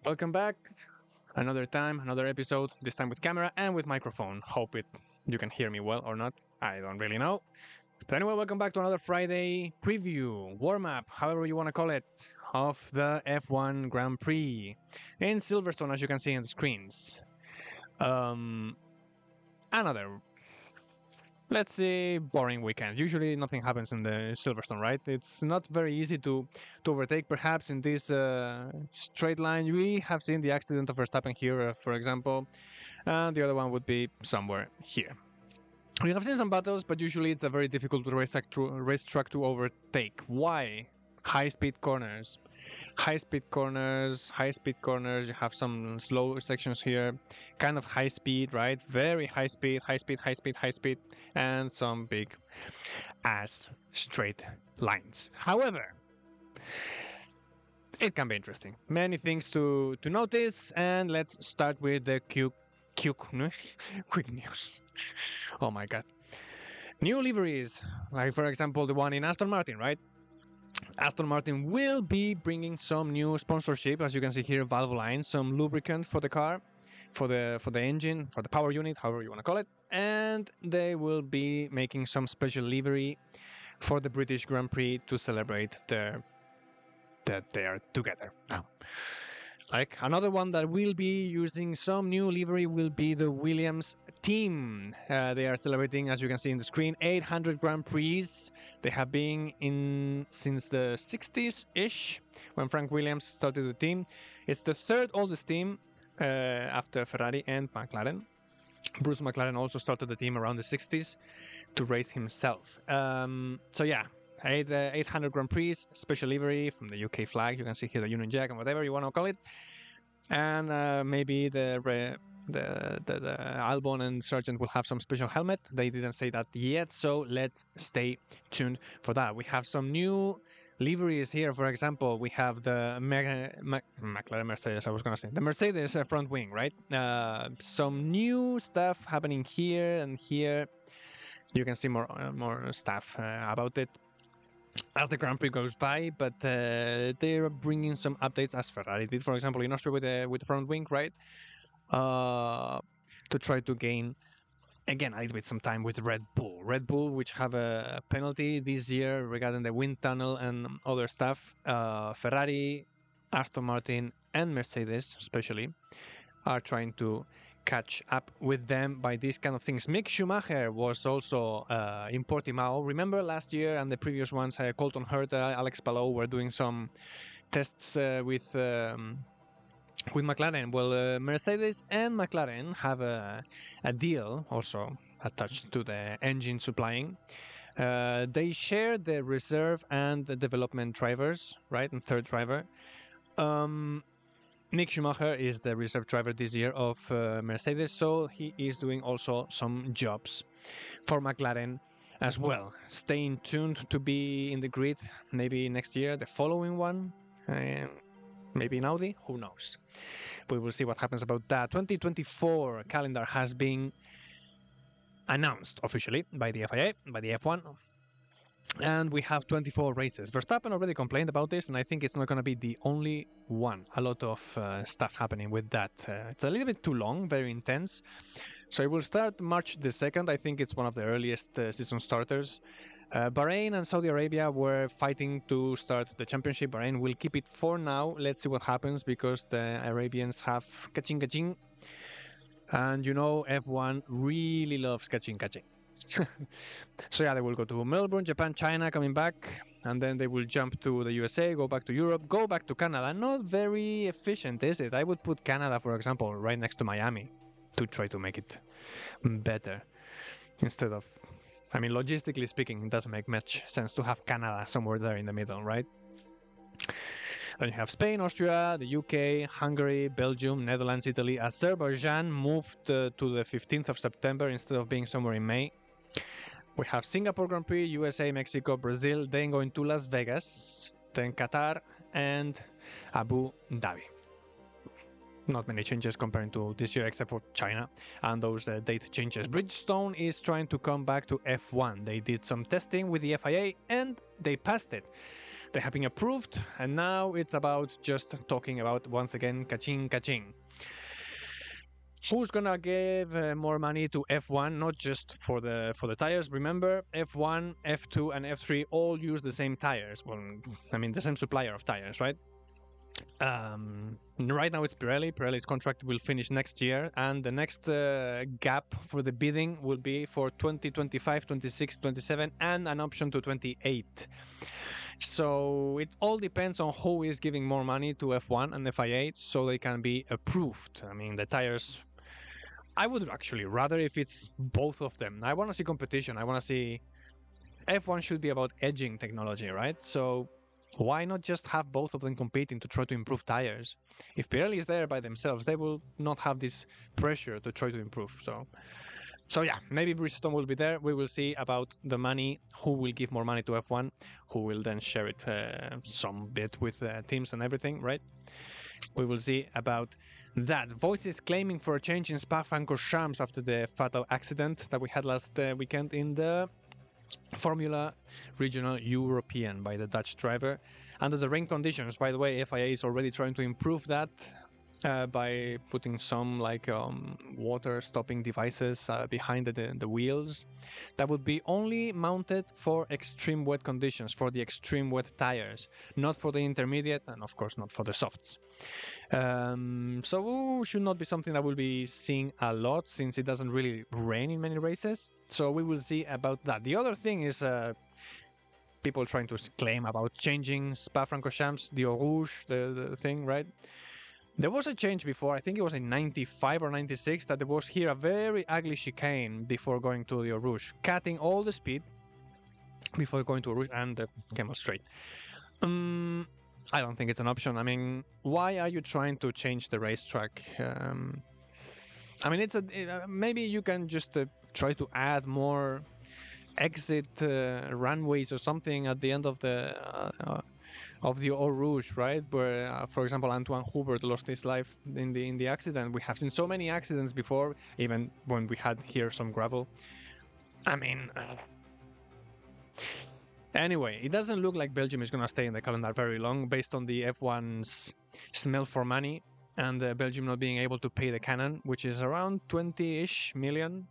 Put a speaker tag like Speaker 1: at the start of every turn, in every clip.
Speaker 1: Welcome back. Another time, another episode, this time with camera and with microphone. Hope you can hear me well or not. I don't really know. But anyway, welcome back to another Friday preview, warm-up, however you want to call it, of the F1 Grand Prix in Silverstone, as you can see on the screens. Another, let's say, boring weekend. Usually nothing happens in the Silverstone, right? It's not very easy to overtake, perhaps, in this straight line. We have seen the accident of Verstappen here, for example, and the other one would be somewhere here. We have seen some battles, but usually it's a very difficult racetrack to overtake. Why? High-speed corners. High-speed corners, you have some slow sections here, kind of high speed, right? Very high speed, and some big ass straight lines. However, it can be interesting. Many things to notice, and let's start with the quick news. Oh my god. New liveries, like for example the one in Aston Martin, right? Aston Martin will be bringing some new sponsorship, as you can see here, valve line, some lubricant for the car, for the engine, for the power unit, however you want to call it, and they will be making some special livery for the British Grand Prix to celebrate that they are together now. Like another one that will be using some new livery will be the Williams team. They are celebrating, as you can see in the screen, 800 Grand Prix. They have been in since the 60s-ish, when Frank Williams started the team. It's the third oldest team after Ferrari and McLaren. Bruce McLaren also started the team around the 60s to race himself. So yeah, 800 Grand Prix, special livery from the UK flag. You can see here the Union Jack and whatever you want to call it. And maybe the Albon and Sargent will have some special helmet. They didn't say that yet, so let's stay tuned for that. We have some new liveries here. For example, we have the McLaren Mercedes, I was going to say. The Mercedes front wing, right? Some new stuff happening here and here. You can see more stuff about it as the Grand Prix goes by, but they're bringing some updates, as Ferrari did, for example, in Austria with the front wing, right? To try to gain, again, a little bit some time with Red Bull. Red Bull, which have a penalty this year regarding the wind tunnel and other stuff. Ferrari, Aston Martin, and Mercedes, especially, are trying to catch up with them by these kind of things. Mick Schumacher was also in Portimao. Remember last year and the previous ones, Colton Herta, Alex Palou were doing some tests with McLaren. Well, Mercedes and McLaren have a deal also attached to the engine supplying. They share the reserve and the development drivers, right, and third driver. Mick Schumacher is the reserve driver this year of Mercedes, so he is doing also some jobs for McLaren as well. Staying tuned to be in the grid maybe next year, the following one, maybe in Audi, who knows. We will see what happens about that. 2024 calendar has been announced officially by the FIA, by the F1. And we have 24 races. Verstappen already complained about this, and I think it's not going to be the only one. A lot of stuff happening with that. It's a little bit too long, very intense. So it will start March the 2nd. I think it's one of the earliest season starters. Bahrain and Saudi Arabia were fighting to start the championship. Bahrain will keep it for now. Let's see what happens, because the Arabians have kaching. And you know, F1 really loves kaching. So yeah, they will go to Melbourne, Japan, China, coming back, and then they will jump to the USA, go back to Europe, go back to Canada. Not very efficient, is it? I would put Canada, for example, right next to Miami to try to make it better. Instead of, I mean, logistically speaking, it doesn't make much sense to have Canada somewhere there in the middle, right? Then you have Spain, Austria, the UK, Hungary, Belgium, Netherlands, Italy. Azerbaijan moved to the 15th of September instead of being somewhere in May. We have Singapore Grand Prix, USA, Mexico, Brazil, then going to Las Vegas, then Qatar, and Abu Dhabi. Not many changes comparing to this year, except for China and those date changes. Bridgestone is trying to come back to F1. They did some testing with the FIA and they passed it. They have been approved, and now it's about just talking about, once again, kaching, kaching. Who's gonna give more money to F1? Not just for the tires. Remember, F1, F2, and F3 all use the same tires. Well, I mean the same supplier of tires, right? Right now it's Pirelli. Pirelli's contract will finish next year, and the next gap for the bidding will be for 2025, 26, 27, and an option to 28. So it all depends on who is giving more money to F1 and FIA so they can be approved. I mean, the tires, I would actually rather if it's both of them. I want to see competition. I want to see F1 should be about edging technology, right? So why not just have both of them competing to try to improve tires? If Pirelli is there by themselves, they will not have this pressure to try to improve. So yeah, maybe Bridgestone will be there. We will see about the money, who will give more money to F1, who will then share it some bit with teams and everything, right? We will see about that. Voices claiming for a change in Spa-Francorchamps after the fatal accident that we had last weekend in the Formula Regional European by the Dutch driver. Under the rain conditions, by the way, FIA is already trying to improve that by putting some water stopping devices behind the wheels that would be only mounted for extreme wet conditions, for the extreme wet tires, not for the intermediate, and of course not for the softs. So should not be something that we'll be seeing a lot since it doesn't really rain in many races. So we will see about that. The other thing is people trying to claim about changing Spa-Francorchamps, the Eau Rouge, the thing, right? There was a change before, I think it was in 95 or 96, that there was here a very ugly chicane before going to the Eau Rouge, cutting all the speed before going to Eau Rouge, and came out straight. I don't think it's an option. I mean, why are you trying to change the racetrack? I mean, maybe you can just try to add more exit runways or something at the end of the Eau Rouge, right? Where, for example, Antoine Hubert lost his life in the accident. We have seen so many accidents before, even when we had here some gravel. I mean, anyway, it doesn't look like Belgium is going to stay in the calendar very long based on the F1's smell for money and Belgium not being able to pay the canon, which is around 20-ish million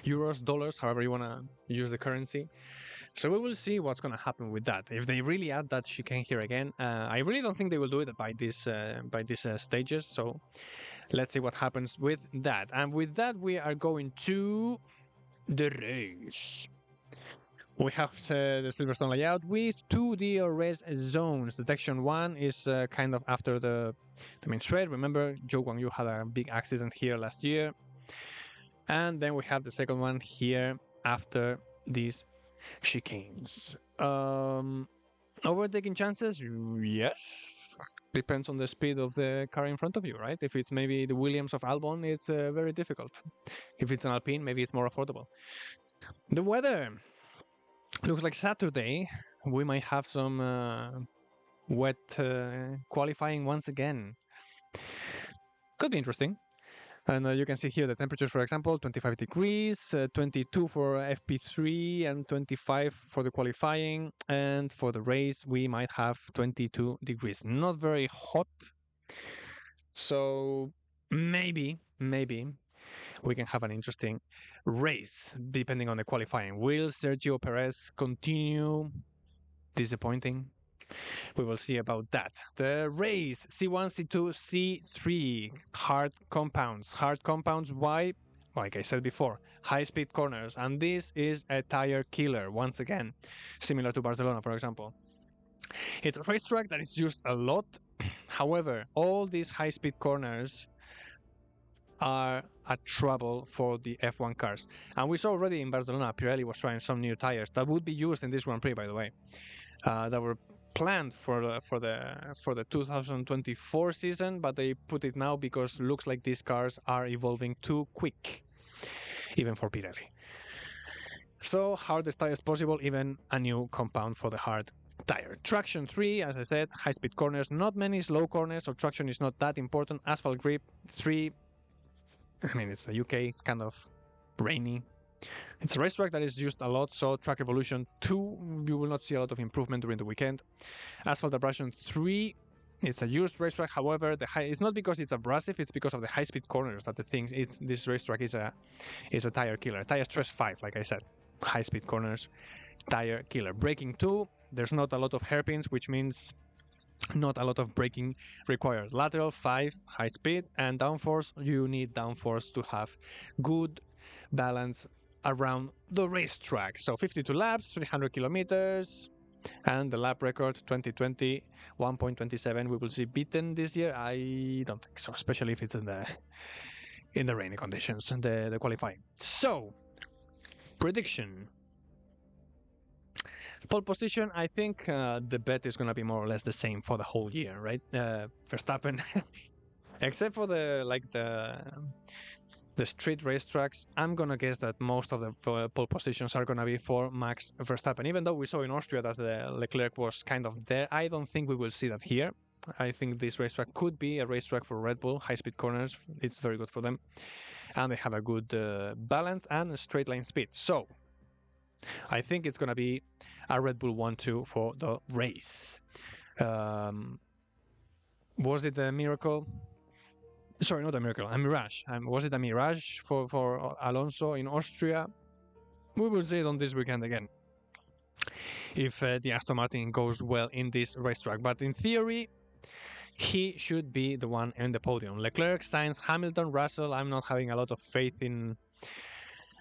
Speaker 1: euros, dollars, however you want to use the currency. So we will see what's going to happen with that. If they really add that chicane here again, I really don't think they will do it by these stages. So let's see what happens with that. And with that, we are going to the race. We have the Silverstone layout with two DRS zones. Detection 1 is kind of after the main straight. Remember, Zhou Guangyu had a big accident here last year. And then we have the second one here after these chicanes. Overtaking chances? Yes. Depends on the speed of the car in front of you, right? If it's maybe the Williams of Albon, it's very difficult. If it's an Alpine, maybe it's more affordable. The weather looks like Saturday. We might have some wet qualifying once again. Could be interesting. And you can see here the temperatures, for example, 25 degrees, 22 for FP3 and 25 for the qualifying. And for the race, we might have 22 degrees. Not very hot. So maybe we can have an interesting race depending on the qualifying. Will Sergio Perez continue disappointing? We will see about that. The race, C1, C2, C3, hard compounds. Hard compounds, why? Like I said before, high-speed corners. And this is a tire killer, once again, similar to Barcelona, for example. It's a racetrack that is used a lot. However, all these high-speed corners are a trouble for the F1 cars. And we saw already in Barcelona, Pirelli was trying some new tires that would be used in this Grand Prix, by the way, that were planned for the 2024 season, but they put it now because looks like these cars are evolving too quick, even for Pirelli. So hardest tires possible, even a new compound for the hard tire. Traction 3, as I said, high-speed corners, not many slow corners, so traction is not that important. Asphalt grip 3, I mean, it's the UK, it's kind of rainy, It's a racetrack that is used a lot, so Track Evolution 2, you will not see a lot of improvement during the weekend. Asphalt Abrasion 3, it's a used racetrack. However, it's not because it's abrasive, it's because of the high-speed corners that the thing. This racetrack is a tire killer. Tire stress 5, like I said. High-speed corners, tire killer. Braking 2, there's not a lot of hairpins, which means not a lot of braking required. Lateral 5, high speed, and downforce. You need downforce to have good balance around the racetrack. So 52 laps, 300 kilometers, and the lap record 2020 1.27. We will see beaten this year. I don't think so, especially if it's in the rainy conditions and the qualifying. So prediction. Pole position, I think the bet is going to be more or less the same for the whole year, right? Verstappen, except for the street racetracks, I'm going to guess that most of the pole positions are going to be for Max Verstappen. Even though we saw in Austria that Leclerc was kind of there, I don't think we will see that here. I think this racetrack could be a racetrack for Red Bull, high-speed corners. It's very good for them. And they have a good balance and a straight line speed. So I think it's going to be a Red Bull 1-2 for the race. Was it a miracle? Sorry, not a miracle, a mirage. Was it a mirage for Alonso in Austria? We will see it on this weekend again. If the Aston Martin goes well in this racetrack. But in theory, he should be the one in the podium. Leclerc, Sainz, Hamilton, Russell. I'm not having a lot of faith in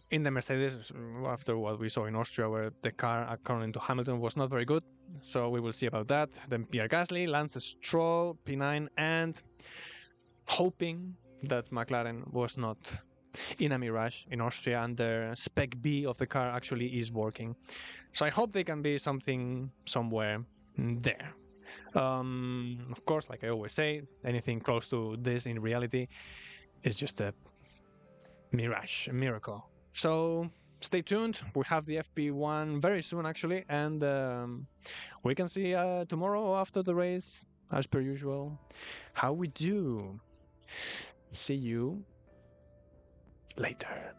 Speaker 1: the Mercedes after what we saw in Austria, where the car, according to Hamilton, was not very good. So we will see about that. Then Pierre Gasly, Lance Stroll, P9, and hoping that McLaren was not in a mirage in Austria and their spec B of the car actually is working. So I hope they can be something somewhere there. Of course, like I always say, anything close to this in reality is just a mirage, a miracle. So stay tuned. We have the FP1 very soon, actually, and we can see tomorrow after the race, as per usual, how we do. See you later.